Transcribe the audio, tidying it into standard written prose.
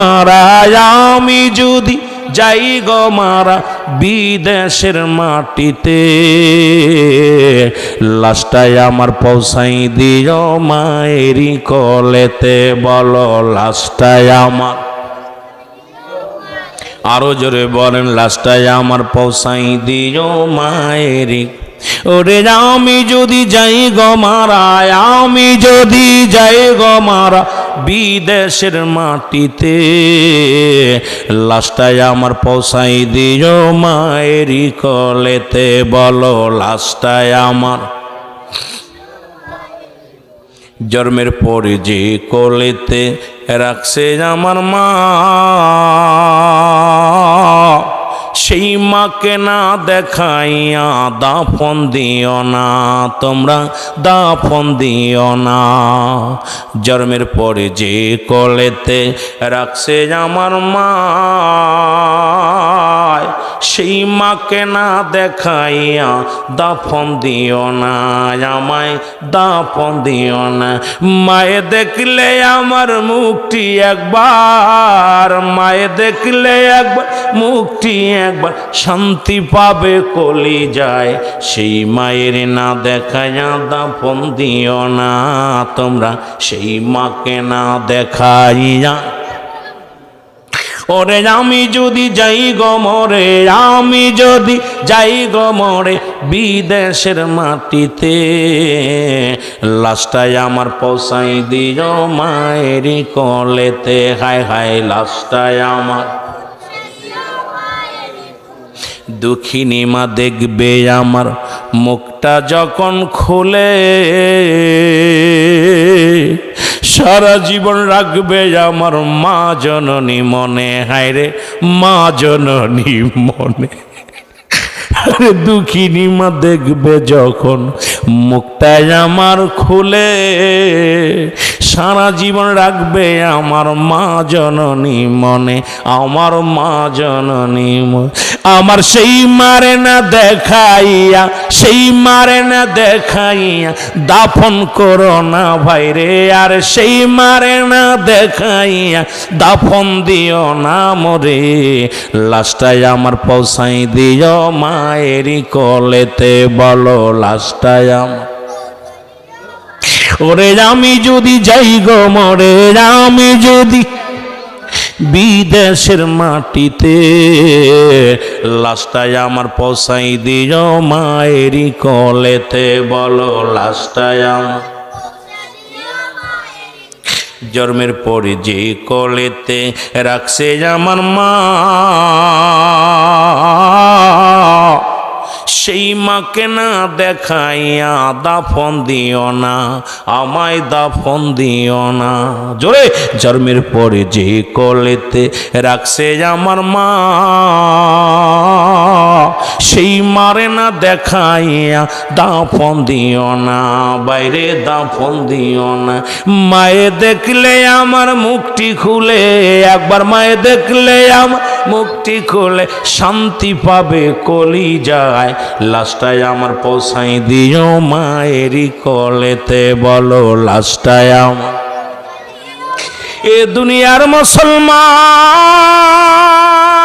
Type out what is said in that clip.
আমি যদি যাই গো মারা বিদেশের মাটিতে, লাশটাই আমার পৌঁছাই দিও মায়েরই কোলেতে। বলো লাশটাই আমার, আরো জোরে বলেন, লাশটাই আমার পৌঁছাই দিও মায়েরই। ওরে আমি যদি যাই গো মারা, আমি যদি যাই গো মারা বিদেশের মাটিতে, লাশটাই আমার পৌঁছাই দিও মায়েরই কোলেতে। বলো লাশটাই আমার, জন্মের পরে যে কোলেতে রাখছে আমার মা, সেই মাকে না দেখাইয়া দাফন দিও না, তোমরা দাফন দিও না। জন্মের পরে যে কোলেতে রাখছে আমার মা, সেই মাকে না দেখাইয়া দাফন দিও না, আমায় দাফন দিও না। মায়ে দেখলে আমার মুখটি একবার, মায়ে দেখলে একবার মুখটি একবার, শান্তি পাবে কলিজায়, সেই মায়ের না দেখাইয়া দাফন দিও না, তোমরা সেই মাকে না দেখাইয়া। ওরে আমি যদি যাই গো মরে, আমি যদি যাই গো মরে বিদেশের মাটিতে, লাশটাই আমার পৌঁছাই দিও মায়েরই কোলেতে। হায় হায় লাশটাই আমার, দুঃখিনী মা দেখবে আমার মুখটা যখন খুলে, সারা জীবন রাখবে আমার মা জননী মনে। হায় রে মা জননী মনে, আরে দুঃখিনী মা দেখবে যখন মুখটাই আমার খুলে, সারা জীবন রাখবে আমার মা জননী মনে, আমার মা জননী মনে। আমার সেই মারে না দেখাইয়া, সেই মারে না দেখাইয়া দাফন করো না ভাই রে, আর সেই মারে না দেখাইয়া দাফন দিও না মরে, লাশটাই আমার পৌঁছাই দিও মায়েরই কোলেতে। বলো লাশটাই আমার, ওরে আমি যদি যাই গো মরে, আমি যদি বিদেশের মাটিতে, লাশটাই আমার পৌঁছাই দিও মায়েরই কোলেতে। বলো লাশটাই আমার, জন্মের পরে যে কোলেতে রাখছে আমার মা, সেই মাকে না দেখাইয়া দাফন দিও না, আমায় দাফন দিও না। জোরে, জন্মের পরে যে কোলেতে রাখছে আমার মা, সেই মারে না দেখাইয়া দাফন দিও না, বাইরে দাফন দিও না। মায়ে দেখলে আমার মুখটি খুলে একবার, মায়ে দেখলে আমার মুখটি খুলে শান্তি পাবে কলিজায়, লাশটাই আমার পৌঁছাই দিও মায়েরই কোলেতে। বলো লাশটাই আমার। এ দুনিয়ার মুসলমান